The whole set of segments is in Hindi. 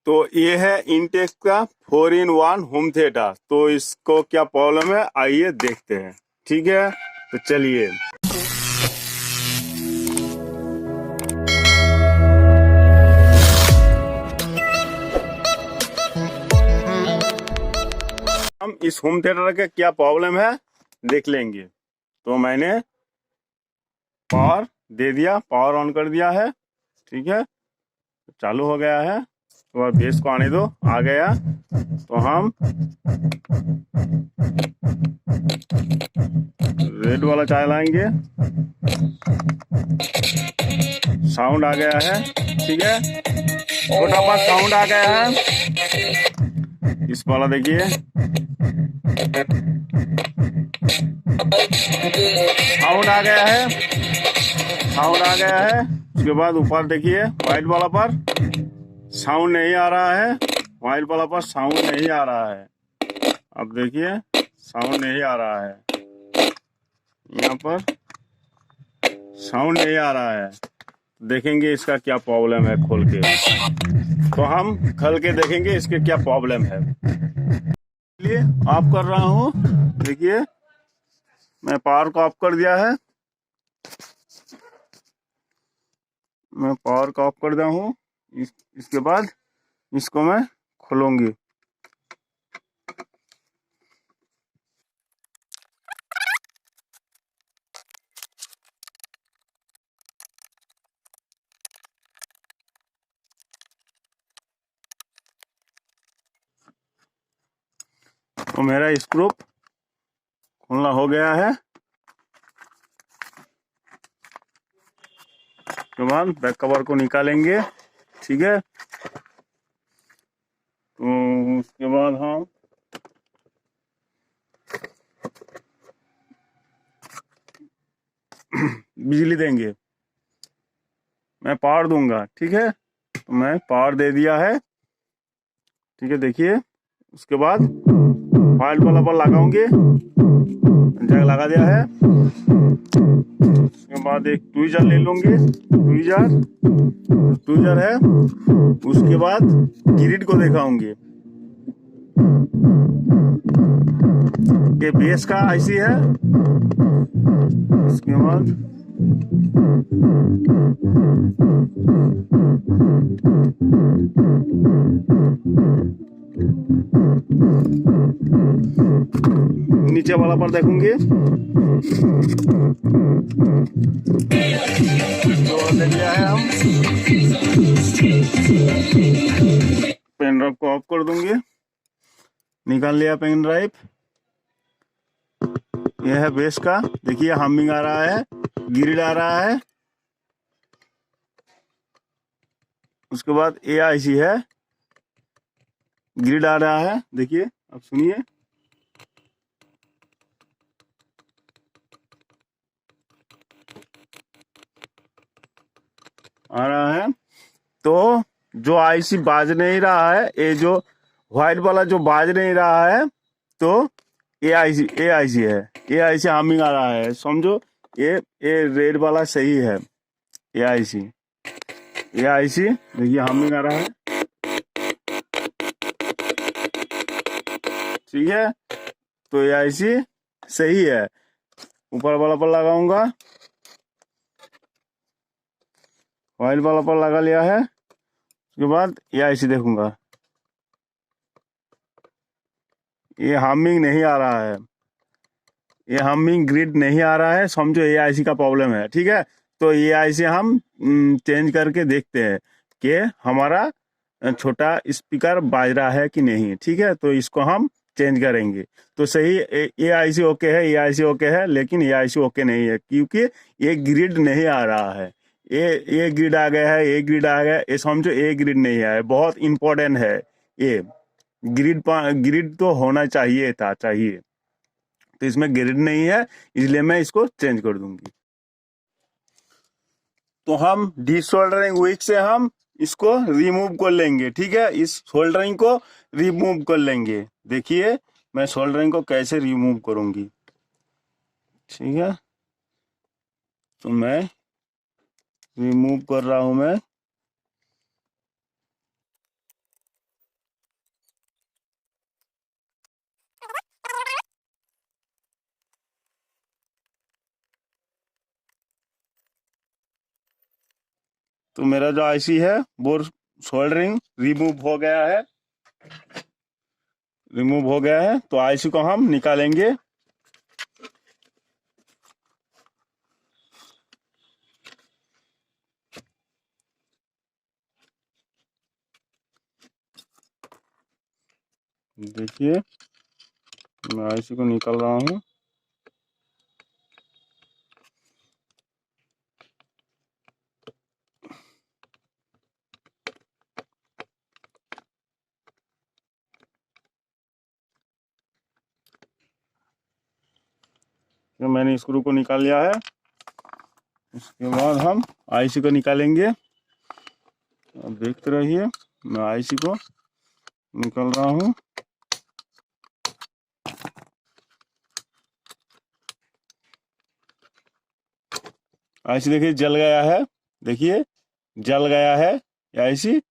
तो ये है इंटेक्स का 4-in-1 होम थिएटर। तो इसको क्या प्रॉब्लम है, आइए देखते हैं। ठीक है, तो चलिए। हम इस होम थिएटर का क्या प्रॉब्लम है देख लेंगे। तो मैंने पावर दे दिया, पावर ऑन कर दिया है। ठीक है, चालू हो गया है। तो अब बेस को आने दो, आ गया। तो हम रेड वाला चाय लाएंगे, साउंड आ गया है। ठीक है, छोटा पास साउंड आ गया है। इस वाला देखिए, साउंड आ गया है, साउंड आ गया है। उसके बाद ऊपर देखिए, व्हाइट वाला पर साउंड नहीं आ रहा है, व्हाइट वाला पर साउंड नहीं आ रहा है। अब देखिए, साउंड नहीं आ रहा है, यहाँ पर साउंड नहीं आ रहा है। देखेंगे इसका क्या प्रॉब्लम है खोल के। तो हम खोल के देखेंगे इसके क्या प्रॉब्लम है। इसलिए ऑफ कर रहा हूँ। देखिए, मैं पावर को ऑफ कर दिया है, मैं पावर को ऑफ कर दिया हूँ। इसके बाद इसको मैं खोलूंगी। तो मेरा स्क्रू खोलना हो गया है। उसके बाद बैक कवर को निकालेंगे। ठीक है, तो उसके बाद हम बिजली देंगे, मैं पावर दूंगा। ठीक है, तो मैं पावर दे दिया है। ठीक है, देखिए, उसके बाद व्हाइट वाला पर लगाऊंगे, जग लगा दिया है। उसके बाद एक ट्वीजर ले लूंगी, ट्वीजर है। उसके बाद ग्रिड को दिखाऊंगी। ये बेस का आईसी है। उसके बाद नीचे वाला पर देखूंगी। तो देख लिया है हम। पेन ड्राइव को ऑफ कर दूंगी, निकाल लिया पेन ड्राइव। यह है बेस का, देखिए हमिंग आ रहा है, ग्रिड आ रहा है। उसके बाद AIC है, ग्रिड आ रहा है। देखिए, अब सुनिए, आ रहा है। तो जो IC बाज नहीं रहा है, ये जो व्हाइट वाला जो बाज नहीं रहा है, तो AIC है। AIC हमिंग आ रहा है, समझो। ये रेड वाला सही है। AIC देखिए हमिंग आ रहा है। ठीक है, तो AIC सही है। ऊपर वाला पर लगाऊंगा, व्हाइट वाला पर लगा लिया है। उसके बाद AIC देखूंगा, ये हमिंग नहीं आ रहा है, ये हमिंग ग्रिड नहीं आ रहा है, समझो AIC का प्रॉब्लम है। ठीक है, तो AIC हम चेंज करके देखते हैं कि हमारा छोटा स्पीकर बाज रहा है कि नहीं। ठीक है, तो इसको हम चेंज करेंगे। तो सही AIC ओके है, AIC ओके है, लेकिन AIC ओके नहीं है, क्योंकि ये ग्रिड नहीं आ रहा है। ये ग्रिड आ गया है, ये ग्रिड आ गया, ये समझो ये ग्रिड नहीं आया है। बहुत इंपॉर्टेंट है ये ग्रिड तो होना चाहिए था, चाहिए। तो इसमें ग्रिड नहीं है, इसलिए मैं इसको चेंज कर दूंगी। तो हम डिसोल्डरिंग विक से हम इसको रिमूव कर लेंगे। ठीक है, इस सोल्डरिंग को रिमूव कर लेंगे। देखिए, मैं सोल्डरिंग को कैसे रिमूव करूंगी। ठीक है, तो मैं रिमूव कर रहा हूं। मैं तो मेरा जो आईसी है वो सोल्डरिंग रिमूव हो गया है। तो आईसी को हम निकालेंगे। देखिए मैं आईसी को निकाल रहा हूँ। तो मैंने स्क्रू को निकाल लिया है। उसके बाद हम आईसी को निकालेंगे। अब देखते रहिए, मैं आईसी को निकाल रहा हूँ। आईसी देखिए जल गया है। देखिए जल गया है, आईसी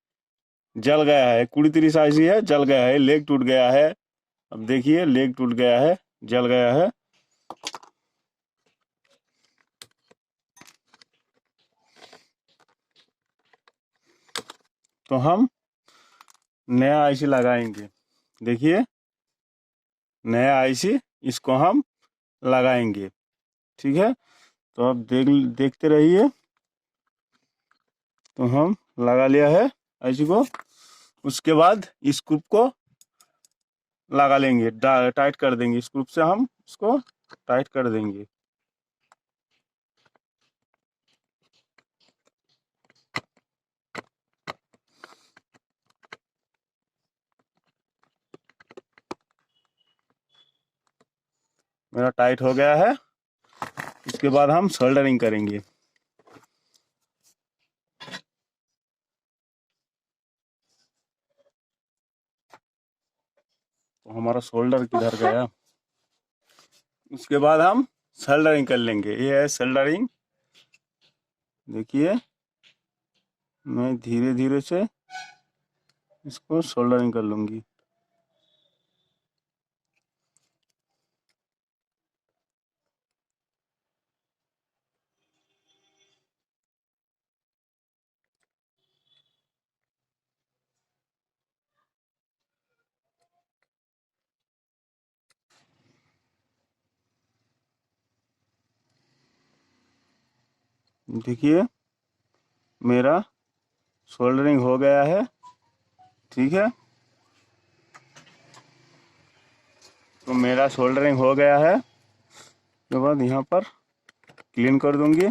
जल गया है। पूरी तरह से आईसी है जल गया है, लेग टूट गया है। अब देखिए लेग टूट गया है, जल गया है। तो हम नया आईसी लगाएंगे। देखिए नया आईसी इसको हम लगाएंगे, ठीक है। तो अब देखते रहिए। तो हम लगा लिया है आईसी को। उसके बाद स्क्रू को लगा लेंगे, टाइट कर देंगे। स्क्रू से हम इसको टाइट कर देंगे। मेरा टाइट हो गया है। इसके बाद हम सोल्डरिंग करेंगे। तो हमारा सोल्डर किधर गया। उसके बाद हम सोल्डरिंग कर लेंगे। ये है सोल्डरिंग। देखिए मैं धीरे धीरे से इसको सोल्डरिंग कर लूँगी। देखिए मेरा सोल्डरिंग हो गया है, ठीक है। तो मेरा सोल्डरिंग हो गया है। उसके बाद यहाँ पर क्लीन कर दूंगी।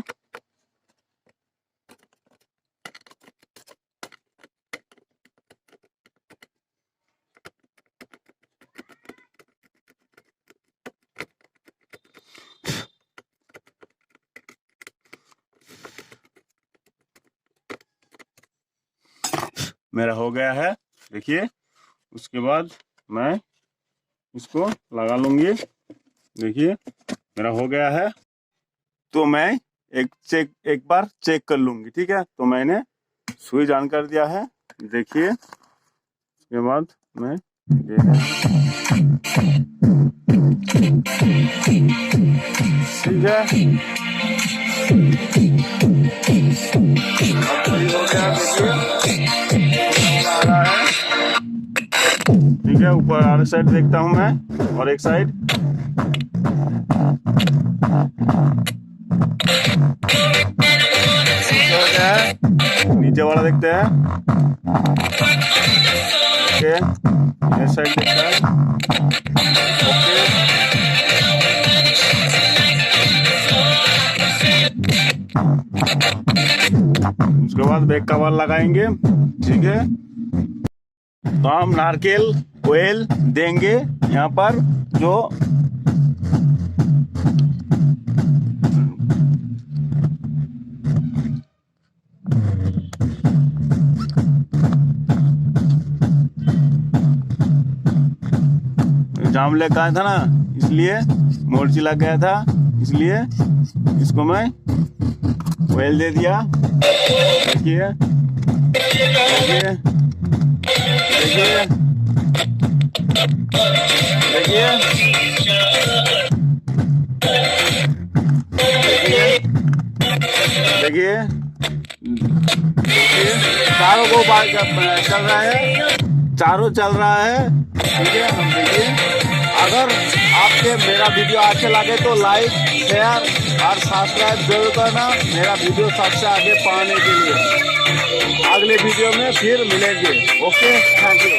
मेरा हो गया है, देखिए। उसके बाद मैं इसको लगा लूंगी। देखिए मेरा हो गया है। तो मैं एक बार चेक कर लूंगी, ठीक है। तो मैंने स्विच ऑन कर दिया है। देखिए उसके बाद मैं ठीक है। हो गया, ठीक है। ऊपर आगे साइड देखता हूँ मैं, और एक साइड। हो गया है। नीचे वाला देखते हैं। ओके, ये साइड देखता है। ओके, उसके बाद बैक कवर लगाएंगे, ठीक है। तो हम नारकेल ऑयल देंगे यहाँ पर। जो जाम लेकर आया था ना, इसलिए मोर्ची लग गया था, इसलिए इसको मैं ऑयल दे दिया। देखिए देखिए देखिए देखिए देखिए चारों को चल रहा है, चारों चल रहा है। ठीक है, हम देखिए, अगर आपके मेरा वीडियो अच्छे लगे तो लाइक, शेयर और सब्सक्राइब जरूर करना, मेरा वीडियो सबसे आगे पाने के लिए। अगले वीडियो में फिर मिलेंगे। Okay, thank you.